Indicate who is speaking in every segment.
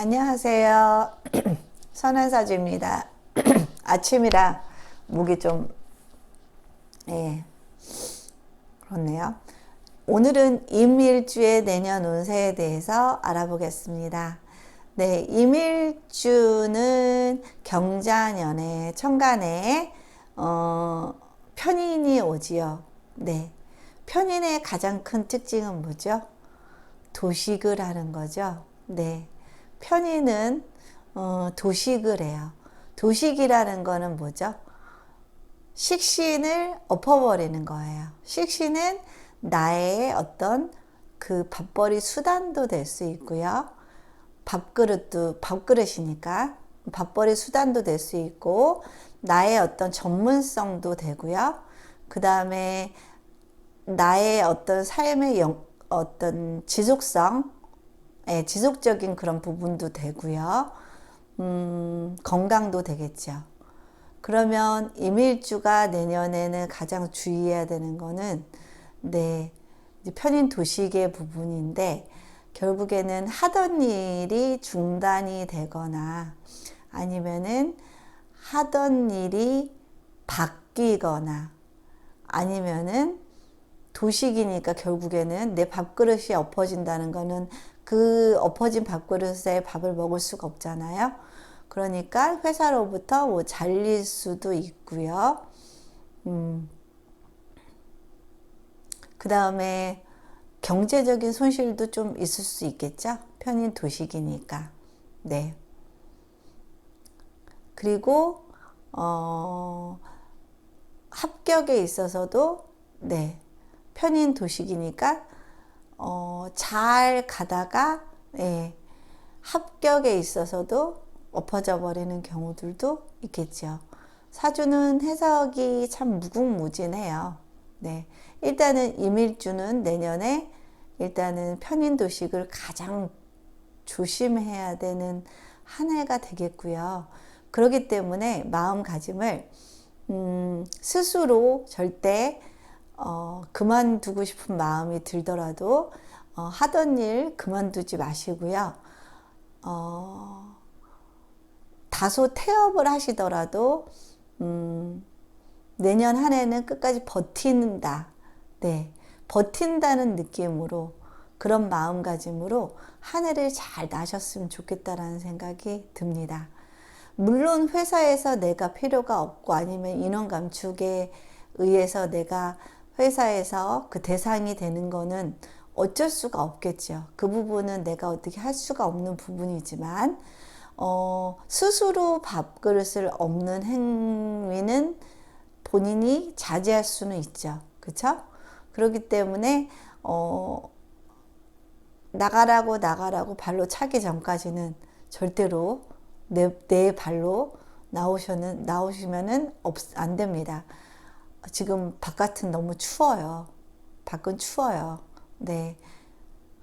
Speaker 1: 안녕하세요. 선한사주입니다. 아침이라 목이 좀, 예, 그렇네요. 오늘은 임일주의 내년 운세에 대해서 알아보겠습니다. 네, 임일주는 경자년에 천간에 편인이 오지요. 네, 편인의 가장 큰 특징은 뭐죠? 도식을 하는 거죠. 네, 편인은 도식을 해요. 도식이라는 거는 뭐죠? 식신을 엎어버리는 거예요. 식신은 나의 어떤 그 밥벌이 수단도 될 수 있고요. 밥그릇이니까 밥벌이 수단도 될 수 있고, 나의 어떤 전문성도 되고요. 그 다음에 나의 어떤 삶의 어떤 지속성, 지속적인 그런 부분도 되고요. 건강도 되겠죠. 그러면 임일주가 내년에는 가장 주의해야 되는 거는, 네, 편인 도식의 부분인데, 결국에는 하던 일이 중단이 되거나 아니면은 하던 일이 바뀌거나 아니면은 도식이니까 결국에는 내 밥그릇이 엎어진다는 거는 그 엎어진 밥그릇에 밥을 먹을 수가 없잖아요. 그러니까 회사로부터 뭐 잘릴 수도 있고요. 그 다음에 경제적인 손실도 좀 있을 수 있겠죠. 편인 도식이니까. 네. 그리고 합격에 있어서도 네, 편인 도식이니까 잘 가다가 합격에 있어서도 엎어져 버리는 경우들도 있겠죠. 사주는 해석이 참 무궁무진해요. 네, 일단은 임일주는 내년에 일단은 편인 도식을 가장 조심해야 되는 한 해가 되겠고요. 그렇기 때문에 마음가짐을 스스로 절대 그만두고 싶은 마음이 들더라도 하던 일 그만두지 마시고요. 다소 태업을 하시더라도 내년 한 해는 끝까지 버틴다. 네, 버틴다는 느낌으로, 그런 마음가짐으로 한 해를 잘 나셨으면 좋겠다라는 생각이 듭니다. 물론 회사에서 내가 필요가 없고 아니면 인원 감축에 의해서 내가 회사에서 그 대상이 되는 거는 어쩔 수가 없겠죠. 그 부분은 내가 어떻게 할 수가 없는 부분이지만 스스로 밥그릇을 엎는 행위는 본인이 자제할 수는 있죠. 그렇죠? 그렇기 때문에 나가라고 발로 차기 전까지는 절대로 내 발로 나오시면은 안 됩니다. 지금 바깥은 너무 추워요. 밖은 추워요. 네.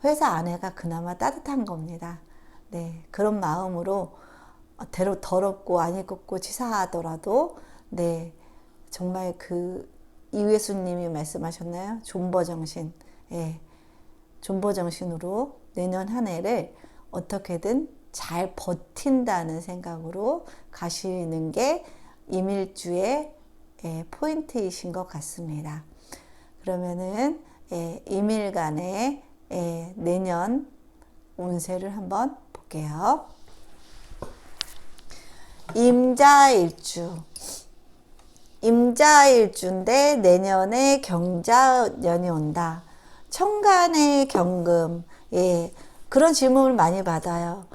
Speaker 1: 회사 안에가 그나마 따뜻한 겁니다. 네. 그런 마음으로 더럽고 안 입고 치사하더라도, 네. 정말 그 이회수님이 말씀하셨나요? 존버정신. 예. 존버정신으로 내년 한 해를 어떻게든 잘 버틴다는 생각으로 가시는 게 임일주의 포인트이신 것 같습니다. 그러면은 임일간의 내년 운세를 한번 볼게요. 임자일주인데 내년에 경자년이 온다. 천간의 경금, 그런 질문을 많이 받아요.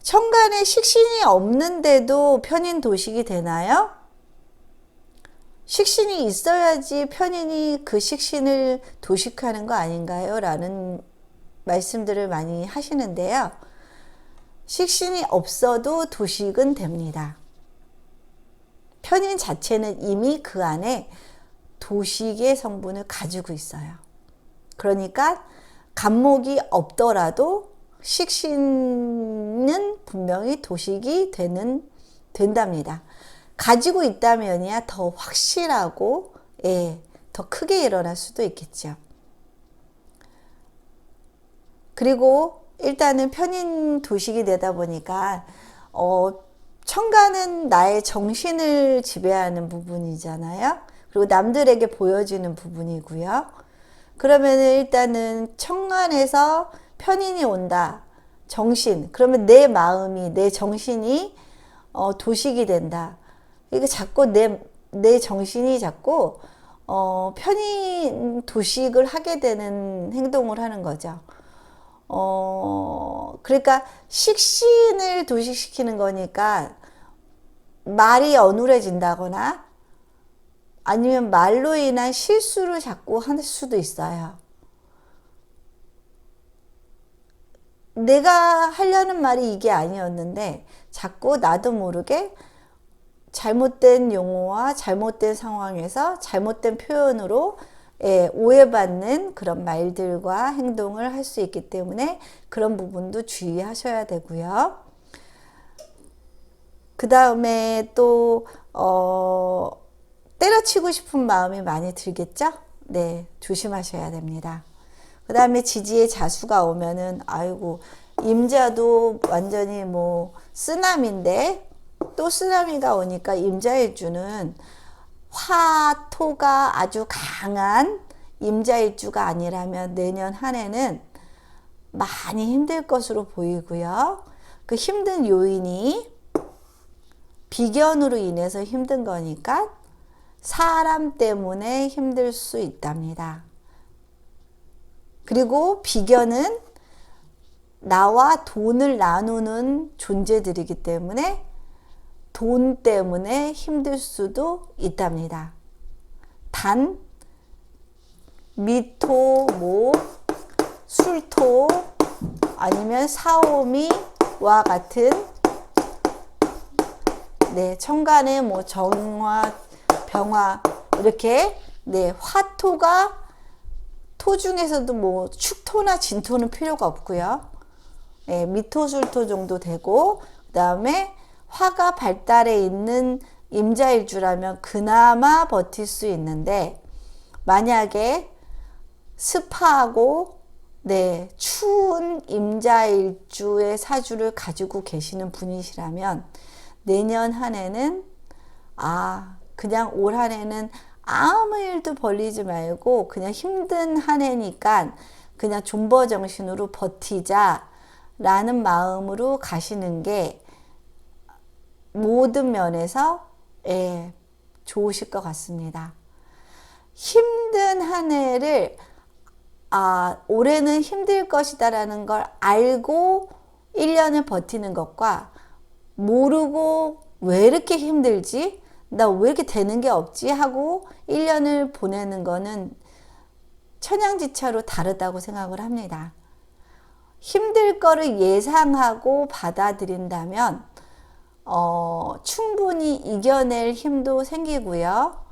Speaker 1: 천간에 식신이 없는데도 편인 도식이 되나요? 식신이 있어야지 편인이 그 식신을 도식하는 거 아닌가요? 라는 말씀들을 많이 하시는데요. 식신이 없어도 도식은 됩니다. 편인 자체는 이미 그 안에 도식의 성분을 가지고 있어요. 그러니까 간목이 없더라도 식신은 분명히 도식이 된답니다. 가지고 있다면이야 더 확실하고 더 크게 일어날 수도 있겠죠. 그리고 일단은 편인 도식이 되다 보니까 천간은 나의 정신을 지배하는 부분이잖아요. 그리고 남들에게 보여지는 부분이고요. 그러면은 일단은 천간에서 편인이 온다. 정신. 그러면 내 마음이, 내 정신이 도식이 된다. 그러니까 자꾸 내 정신이 자꾸 편인 도식을 하게 되는 행동을 하는 거죠. 그러니까 식신을 도식시키는 거니까 말이 어눌해진다거나 아니면 말로 인한 실수를 자꾸 할 수도 있어요. 내가 하려는 말이 이게 아니었는데 자꾸 나도 모르게 잘못된 용어와 잘못된 상황에서 잘못된 표현으로 오해받는 그런 말들과 행동을 할 수 있기 때문에 그런 부분도 주의하셔야 되고요. 그 다음에 또 때려치고 싶은 마음이 많이 들겠죠? 네, 조심하셔야 됩니다. 그 다음에 지지의 자수가 오면은 아이고 임자도 완전히 뭐 쓰나미인데 또 쓰나미가 오니까 임자일주는 화토가 아주 강한 임자일주가 아니라면 내년 한 해는 많이 힘들 것으로 보이고요. 그 힘든 요인이 비견으로 인해서 힘든 거니까 사람 때문에 힘들 수 있답니다. 그리고 비견은 나와 돈을 나누는 존재들이기 때문에 돈 때문에 힘들 수도 있답니다. 단, 미토, 목, 술토, 아니면 사오미와 같은 천간에 뭐 정화, 병화 이렇게 화토가 토 중에서도 뭐 축토나 진토는 필요가 없고요. 미토, 술토 정도 되고 그 다음에 화가 발달해 있는 임자일주라면 그나마 버틸 수 있는데 만약에 습하고 추운 임자일주의 사주를 가지고 계시는 분이시라면 내년 한 해는 그냥 올 한 해는 아무 일도 벌리지 말고 그냥 힘든 한 해니까 그냥 존버정신으로 버티자 라는 마음으로 가시는 게 모든 면에서 좋으실 것 같습니다. 힘든 한 해를 올해는 힘들 것이다 라는 걸 알고 1년을 버티는 것과 모르고 왜 이렇게 힘들지? 나 왜 이렇게 되는 게 없지? 하고 1년을 보내는 거는 천양지차로 다르다고 생각을 합니다. 힘들 거를 예상하고 받아들인다면 충분히 이겨낼 힘도 생기고요.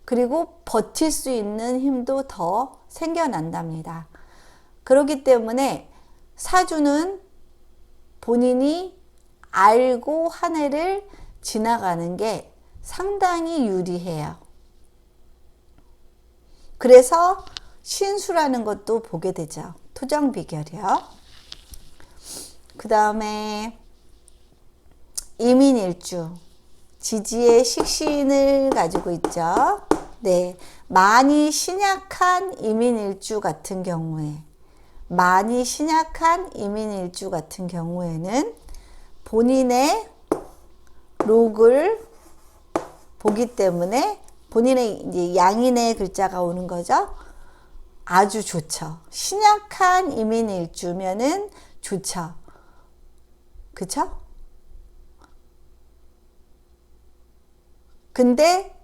Speaker 1: 그리고 버틸 수 있는 힘도 더 생겨난답니다. 그렇기 때문에 사주는 본인이 알고 한 해를 지나가는 게 상당히 유리해요. 그래서 신수라는 것도 보게 되죠. 토정비결이요. 그 다음에 이민일주, 지지의 식신을 가지고 있죠. 많이 신약한 이민일주 같은 경우에 본인의 록을 보기 때문에 본인의 이제 양인의 글자가 오는 거죠. 아주 좋죠. 신약한 이민일주면은 좋죠. 그쵸? 근데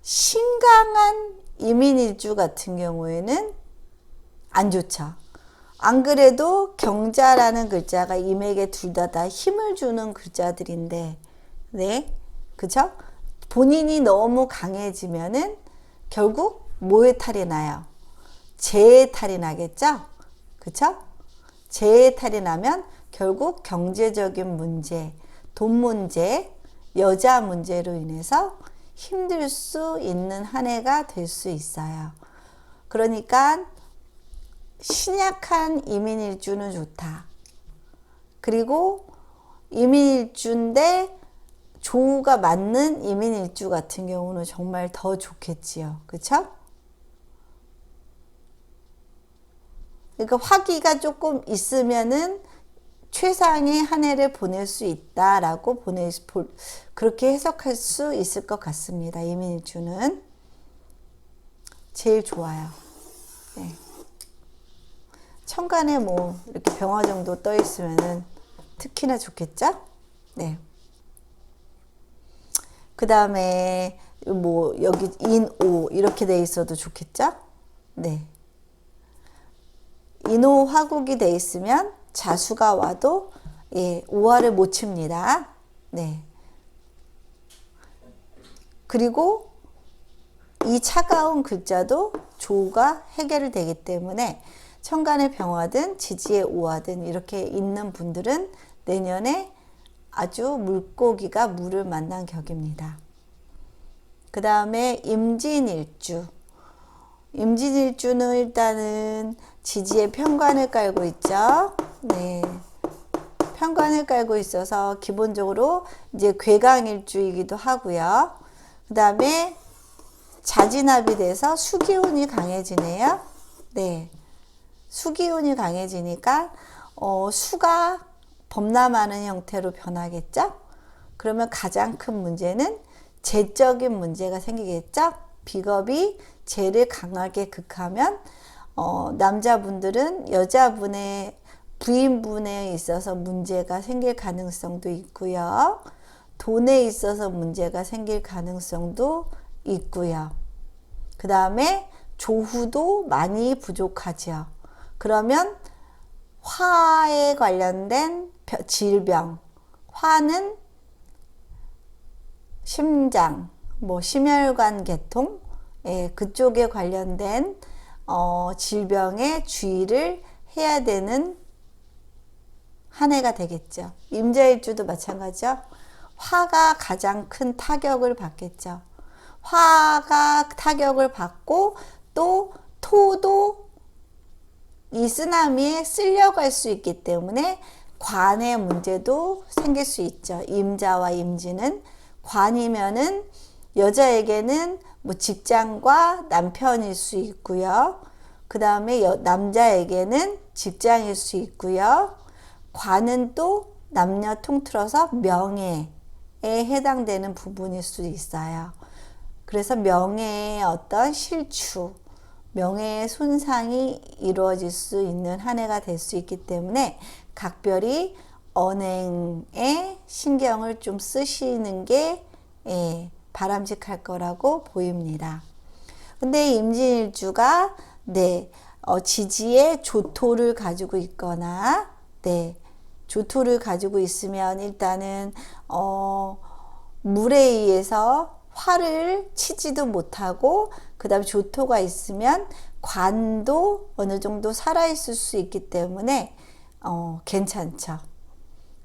Speaker 1: 신강한 이민일주 같은 경우에는 안 좋죠. 안 그래도 경자라는 글자가 임에게 둘 다 힘을 주는 글자들인데, 그쵸? 본인이 너무 강해지면은 결국 뭐의 탈이 나요? 재의 탈이 나겠죠? 그쵸? 재의 탈이 나면 결국 경제적인 문제, 돈 문제, 여자 문제로 인해서 힘들 수 있는 한 해가 될 수 있어요. 그러니까 신약한 이민일주는 좋다. 그리고 이민일주인데 조우가 맞는 이민일주 같은 경우는 정말 더 좋겠지요. 그쵸? 그러니까 화기가 조금 있으면은 최상의 한 해를 보낼 수 있다라고 그렇게 해석할 수 있을 것 같습니다. 이민일주는 제일 좋아요. 네. 천간에 뭐 이렇게 병화 정도 떠 있으면은 특히나 좋겠죠? 네. 그 다음에 뭐 여기 인오 이렇게 돼 있어도 좋겠죠? 네. 인오 화국이 돼 있으면 자수가 와도 예, 오화를 못 칩니다. 네. 그리고 이 차가운 글자도 조우가 해결이 되기 때문에 천간의 병화든 지지의 오화든 이렇게 있는 분들은 내년에 아주 물고기가 물을 만난 격입니다. 그 다음에 임진일주. 임진일주는 일단은 지지에 편관을 깔고 있죠. 네. 편관을 깔고 있어서 기본적으로 이제 괴강일주이기도 하고요. 그 다음에 자진합이 돼서 수기운이 강해지네요. 네. 수기운이 강해지니까 수가 범람하는 형태로 변하겠죠. 그러면 가장 큰 문제는 재적인 문제가 생기겠죠. 비겁이 재를 강하게 극하면 남자분들은 여자분의 부인분에 있어서 문제가 생길 가능성도 있고요. 돈에 있어서 문제가 생길 가능성도 있고요. 그 다음에 조후도 많이 부족하죠. 그러면 화에 관련된 질병, 화는 심장, 뭐 심혈관 계통, 예, 그쪽에 관련된 질병에 주의를 해야 되는 한 해가 되겠죠. 임자일주도 마찬가지죠. 화가 가장 큰 타격을 받겠죠. 화가 타격을 받고 또 토도 이 쓰나미에 쓸려갈 수 있기 때문에 관의 문제도 생길 수 있죠. 임자와 임진은 관이면은 여자에게는 뭐 직장과 남편일 수 있고요. 그 다음에 남자에게는 직장일 수 있고요. 관은 또 남녀 통틀어서 명예에 해당되는 부분일 수 있어요. 그래서 명예의 어떤 실추, 명예의 손상이 이루어질 수 있는 한 해가 될 수 있기 때문에 각별히 언행에 신경을 좀 쓰시는 게 바람직할 거라고 보입니다. 근데 임진일주가 지지에 조토를 가지고 있거나 조토를 가지고 있으면 일단은 물에 의해서 화를 치지도 못하고 그 다음에 조토가 있으면 관도 어느 정도 살아있을 수 있기 때문에 괜찮죠.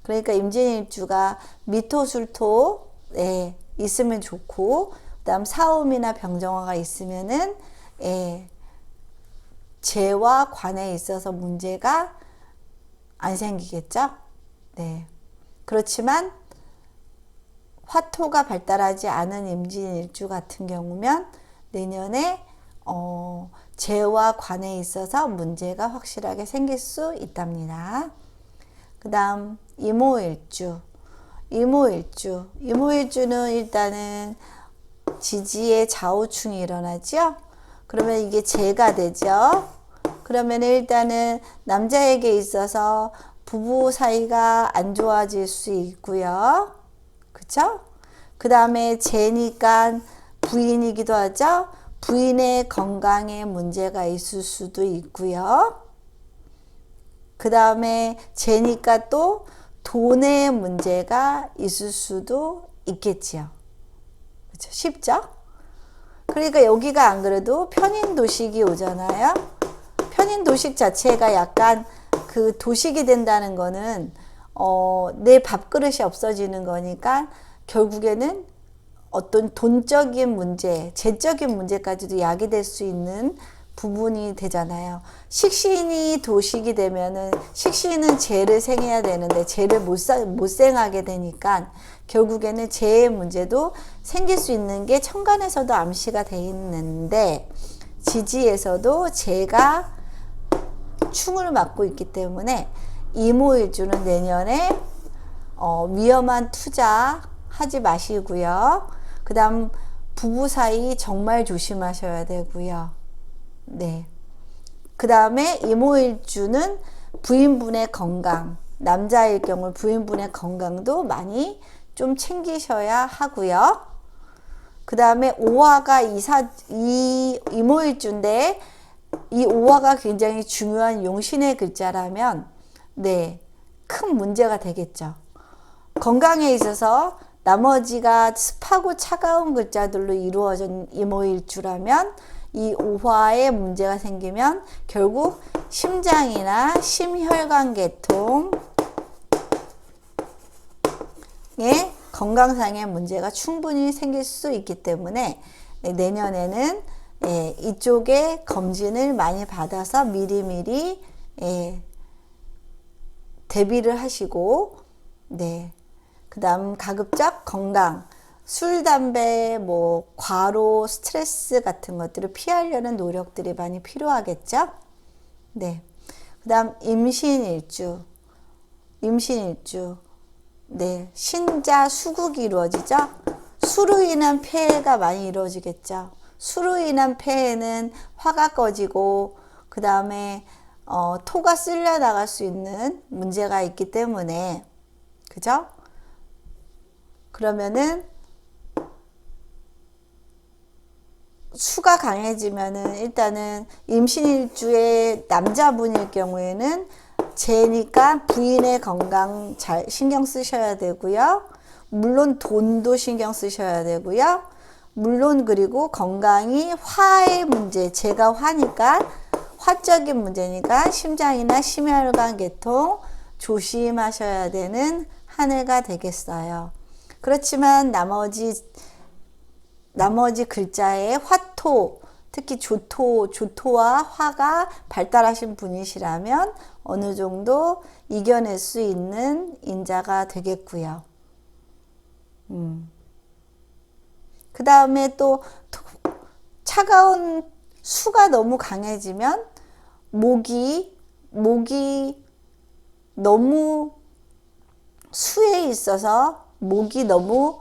Speaker 1: 그러니까 임진일주가 미토술토에 있으면 좋고 그 다음 사음이나 병정화가 있으면은 재와 관에 있어서 문제가 안 생기겠죠. 네. 그렇지만 화토가 발달하지 않은 임진일주 같은 경우면 내년에 재와 관에 있어서 문제가 확실하게 생길 수 있답니다. 그 다음 이모일주. 이모일주는 일단은 지지에 좌우충이 일어나죠. 그러면 이게 재가 되죠. 그러면 일단은 남자에게 있어서 부부 사이가 안 좋아질 수 있고요. 그쵸? 그 다음에 재니까 부인이기도 하죠. 부인의 건강에 문제가 있을 수도 있고요. 그 다음에 재니까 또 돈에 문제가 있을 수도 있겠지요. 그쵸? 쉽죠? 그러니까 여기가 안 그래도 편인도식이 오잖아요. 편인도식 자체가 약간 그 도식이 된다는 거는 내 밥그릇이 없어지는 거니까 결국에는 어떤 돈적인 문제, 재적인 문제까지도 야기될 수 있는 부분이 되잖아요. 식신이 도식이 되면은 식신은 재를 생해야 되는데 재를 못 생하게 되니까 결국에는 재의 문제도 생길 수 있는 게 천간에서도 암시가 돼 있는데 지지에서도 재가 충을 맡고 있기 때문에 이모일주는 내년에 위험한 투자 하지 마시고요. 그 다음 부부 사이 정말 조심하셔야 되고요. 네. 그 다음에 이모일주는 부인분의 건강, 남자일 경우 부인분의 건강도 많이 좀 챙기셔야 하고요. 그 다음에 오화가 이모일주인데 이 오화가 굉장히 중요한 용신의 글자라면 네, 큰 문제가 되겠죠. 건강에 있어서 나머지가 습하고 차가운 글자들로 이루어진 이모일주라면 이 오화에 문제가 생기면 결국 심장이나 심혈관 계통에 건강상의 문제가 충분히 생길 수 있기 때문에 내년에는 이쪽에 검진을 많이 받아서 미리미리 대비를 하시고 네. 그 다음 가급적 건강, 술, 담배, 뭐 과로, 스트레스 같은 것들을 피하려는 노력들이 많이 필요하겠죠. 네. 그 다음 임신일주. 네. 신자 수국이 이루어지죠. 수로 인한 폐해가 많이 이루어지겠죠. 수로 인한 폐해는 화가 꺼지고 그 다음에 토가 쓸려 나갈 수 있는 문제가 있기 때문에 그죠? 그러면은 수가 강해지면은 일단은 임신일주의 남자분일 경우에는 재니까 부인의 건강 잘 신경 쓰셔야 되고요. 물론 돈도 신경 쓰셔야 되고요. 물론 그리고 건강이 화의 문제, 재가 화니까 화적인 문제니까 심장이나 심혈관 계통 조심하셔야 되는 한 해가 되겠어요. 그렇지만 나머지 글자의 화토, 특히 조토와 화가 발달하신 분이시라면 어느 정도 이겨낼 수 있는 인자가 되겠고요. 그 다음에 또 차가운 수가 너무 강해지면 목이 너무 수에 있어서 목이 너무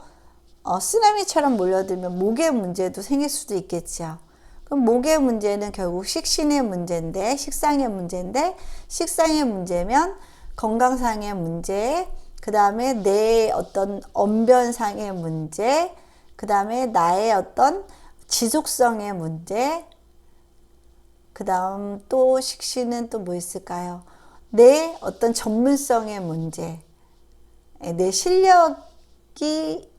Speaker 1: 쓰나미처럼 몰려들면 목의 문제도 생길 수도 있겠죠. 그럼 목의 문제는 결국 식신의 문제인데 식상의 문제면 건강상의 문제, 그 다음에 내 어떤 언변상의 문제, 그 다음에 나의 어떤 지속성의 문제, 그 다음 또 식신은 또 뭐 있을까요? 내 어떤 전문성의 문제, 내 실력이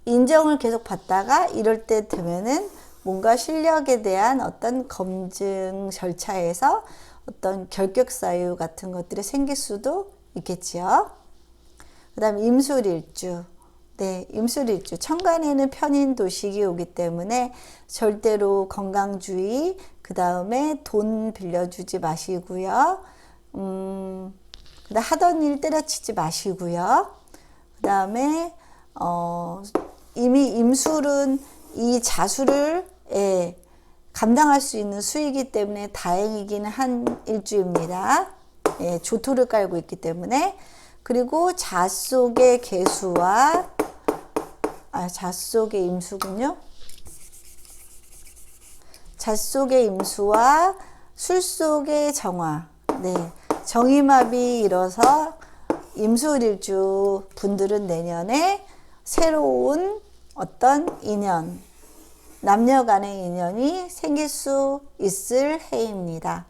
Speaker 1: 인정을 계속 받다가 이럴 때 되면은 뭔가 실력에 대한 어떤 검증 절차에서 어떤 결격 사유 같은 것들이 생길 수도 있겠지요. 그 다음 임술일주. 네, 임술일주. 천간에는 편인 도식이 오기 때문에 절대로 건강주의, 그 다음에 돈 빌려주지 마시고요. 하던 일 때려치지 마시고요. 그 다음에 이미 임술은 이 자수를 감당할 수 있는 수이기 때문에 다행이긴 한 일주입니다. 조토를 깔고 있기 때문에. 그리고 자 속의 개수와 자 속의 임수군요. 자 속의 임수와 술 속의 정화. 네, 정이마비 일어서 임술일주 분들은 내년에 새로운 어떤 인연, 남녀 간의 인연이 생길 수 있을 해입니다.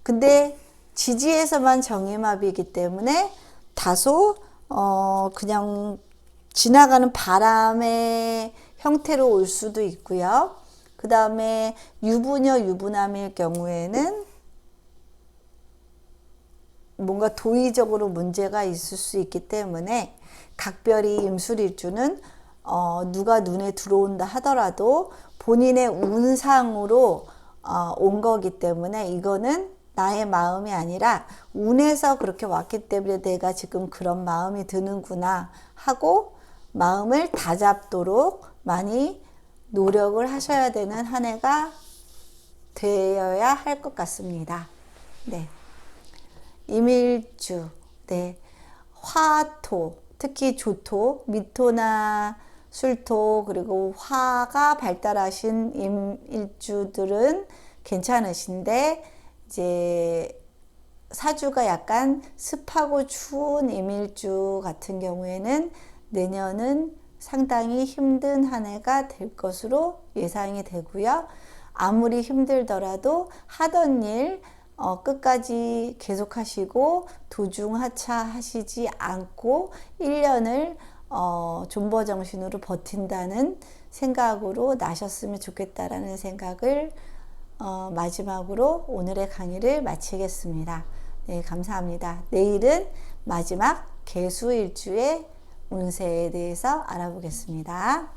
Speaker 1: 근데 지지에서만 정이마비이기 때문에 다소 그냥 지나가는 바람의 형태로 올 수도 있고요. 그 다음에 유부녀 유부남일 경우에는 뭔가 도의적으로 문제가 있을 수 있기 때문에 각별히 임술일주는 누가 눈에 들어온다 하더라도 본인의 운상으로 온 거기 때문에 이거는 나의 마음이 아니라 운에서 그렇게 왔기 때문에 내가 지금 그런 마음이 드는구나 하고 마음을 다잡도록 많이 노력을 하셔야 되는 한 해가 되어야 할 것 같습니다. 네. 임일주, 네. 화토, 특히 조토, 미토나 술토, 그리고 화가 발달하신 임일주들은 괜찮으신데, 이제 사주가 약간 습하고 추운 임일주 같은 경우에는 내년은 상당히 힘든 한 해가 될 것으로 예상이 되고요. 아무리 힘들더라도 하던 일 끝까지 계속 하시고 도중하차 하시지 않고 1년을 존버정신으로 버틴다는 생각으로 나셨으면 좋겠다라는 생각을 마지막으로 오늘의 강의를 마치겠습니다. 네, 감사합니다. 내일은 마지막 개수일주의 운세에 대해서 알아보겠습니다.